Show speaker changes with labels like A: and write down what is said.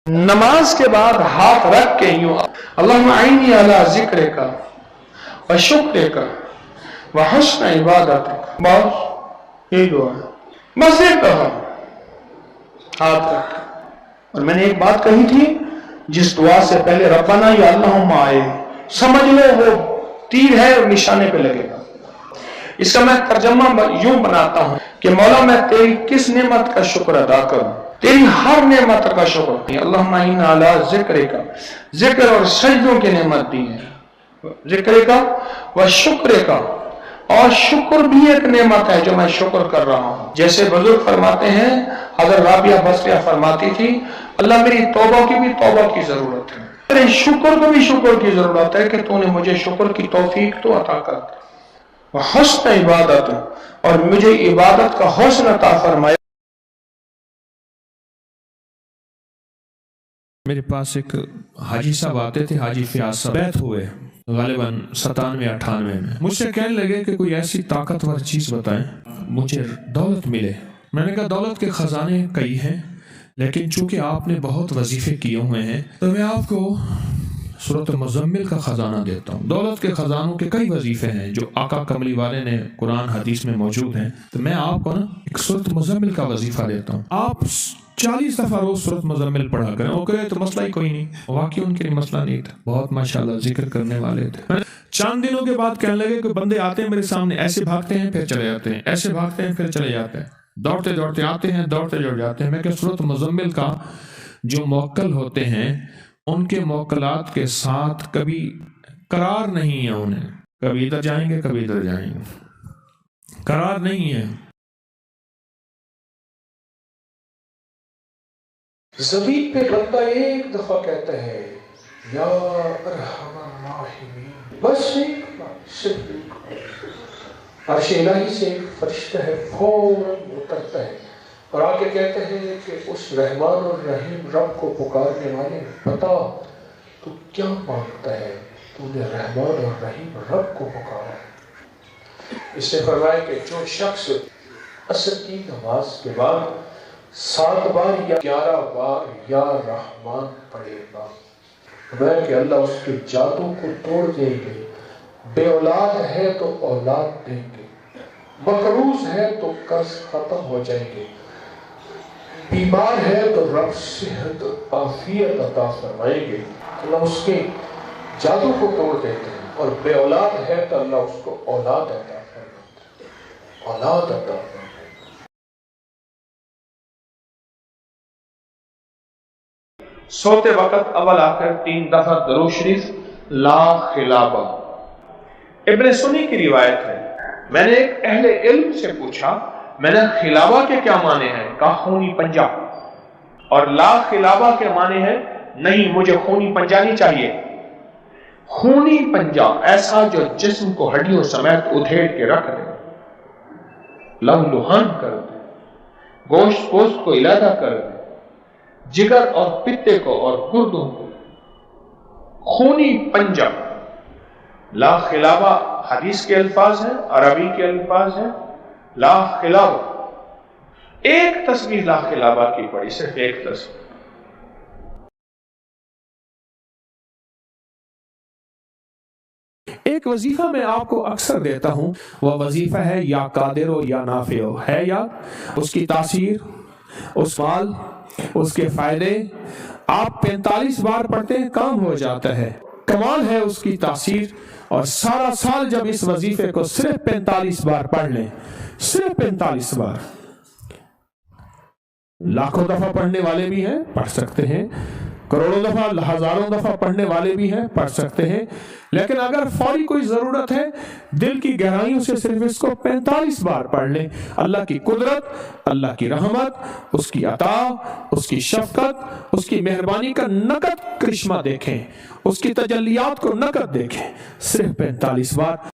A: नमाज के बाद हाथ रख के यूं अल्लाहुम्मा आइनी अला ज़िक्रिका व शुक्रिका व हुस्न इबादतिक, बस यही दुआ है, बस ये कहा हाथ रख के। और मैंने एक बात कही थी, जिस दुआ से पहले रब्बाना या अल्लाहुम्मा आए, समझ लो वो तीर है और निशाने पे लगेगा। इसका मैं तर्जमा यूं बनाता हूं कि मौला मैं तेरी किस नेमत का शुक्र अदा करूं, तेरी हर नेमत का शुक्र। अल्लाहुम्मा इन्ना अला ज़िक्रिका, जिक्र और सजदों की नेमत दी है, जिक्र का व शुक्र का, और शुक्र भी एक नेमत है जो मैं शुक्र कर रहा हूं। जैसे बुजुर्ग फरमाते हैं, हज़रत राबिया बसरिया फरमाती थी, अल्लाह मेरी तौबा की भी तौबा की जरूरत है, मेरे शुक्र को भी शुक्र की जरूरत है कि तूने मुझे शुक्र की तौफीक तो अता कर, हुस्न इबादत, और मुझे इबादत का हुस्न अता फरमाया।
B: मेरे पास एक हाजी साहब आते थे, हाजी फियाज साहब, बैत हुए गालिबन 97-98 में। मुझसे कहने लगे कि कोई ऐसी ताकतवर चीज़ बताएं मुझे दौलत मिले। मैंने कहा दौलत के खजाने कई हैं, लेकिन चूंकि आपने बहुत वजीफे किए हुए हैं तो मैं आपको सूरत मुज़म्मिल का खजाना देता हूँ। दौलत के खजानों के कई वजीफे हैं जो आका कमली वाले ने कुरान हदीस में मौजूद हैं, तो मैं आपको ना एक सूरत मुज़म्मिल का वजीफा देता हूँ। आप 40 दफा रोज सूरत मुज़म्मिल पढ़ा करें। वो कहे तो मसला ही कोई नहीं, वाकई उनके लिए मसला नहीं था, बहुत माशाल्लाह जिक्र करने वाले थे। चंद दिनों के बाद कहने लगे कि बंदे आते हैं मेरे सामने, ऐसे भागते हैं फिर चले जाते हैं, ऐसे भागते हैं फिर चले जाते हैं, दौड़ते दौड़ते आते हैं, दौड़ते दौड़ जाते हैं। मैं क्या सूरत मुज़म्मिल का जो मौक्कल होते हैं उनके मौक्कलात के साथ कभी करार नहीं है, उन्हें कभी इधर जाएंगे कभी इधर जाएंगे, करार नहीं है।
A: ज़मीन पे बंदा एक दफा कहता है या अरहमर राहिमीन, बस एक बार, सिर्फ एक बार अर्श इलाही से एक फरिश्ता है फौरन उतरता है और आके कहते हैं कि उस रहमान और रहीम रब को पुकारने वाले, बता तू क्या मांगता है, तूने रहमान और रहीम रब को पुकारा। इससे फरमाया कि जो शख्स असर की नमाज के बाद 7 बार या 11 बार या रहमान पढ़ेगा, मैं कि अल्लाह उसके जादू को तोड़ देंगे। बे औलाद है तो औलाद देंगे, मकरूज है तो कर्ज खत्म हो जाएंगे, बीमार है तो रब सेहत आफियत अता फरमाएंगे। अल्लाह उसके जादू को तोड़ देते हैं, और बे औलाद है तो अल्लाह उसको औलाद अता फरमाते हैं, औलाद अता फरमाते। सोते वक्त अव्वल आखिर 3 दफा दरूद शरीफ ला खिलाबा। इब्न सुन्नी की रिवायत है, मैंने एक अहले इल्म से पूछा, मैंने खिलाबा के क्या माने हैं, कहा खूनी पंजा, और ला खिलाबा के माने हैं नहीं मुझे खूनी पंजा नहीं चाहिए। खूनी पंजा ऐसा जो जिस्म को हड्डियों समेत उधेड़ के रख दे, लहूलुहान कर दे, गोश्त पोस्ट को इलादा कर दे, जिगर और पित्ते को और गुर्दों को, खूनी पंजा। ला खिलाबा हदीस के अल्फाज हैं, अरबी के अल्फाज हैं। ला खिलाबा एक तस्वीर ला खिलाबा की पड़ी, सिर्फ एक तस्वीर।
B: एक वजीफा मैं आपको अक्सर देता हूं, वह वजीफा है या कादिर या नाफिओ है, या उसकी तासीर, उस माल, उसके फायदे आप 45 बार पढ़ते हैं काम हो जाता है। कमाल है उसकी तासीर, और सारा साल जब इस वजीफे को सिर्फ 45 बार पढ़ लें, सिर्फ 45 बार, लाखों दफा पढ़ने वाले भी हैं पढ़ सकते हैं, करोड़ों दफा हजारों दफा पढ़ने वाले भी हैं पढ़ सकते हैं, लेकिन अगर फौरी कोई जरूरत है दिल की गहराइयों से सिर्फ इसको 45 बार पढ़ लें, अल्लाह की कुदरत, अल्लाह की रहमत, उसकी अता, उसकी शफकत, उसकी मेहरबानी का नकद करिश्मा देखें, उसकी तजल्लियात को नकद देखें, सिर्फ 45 बार।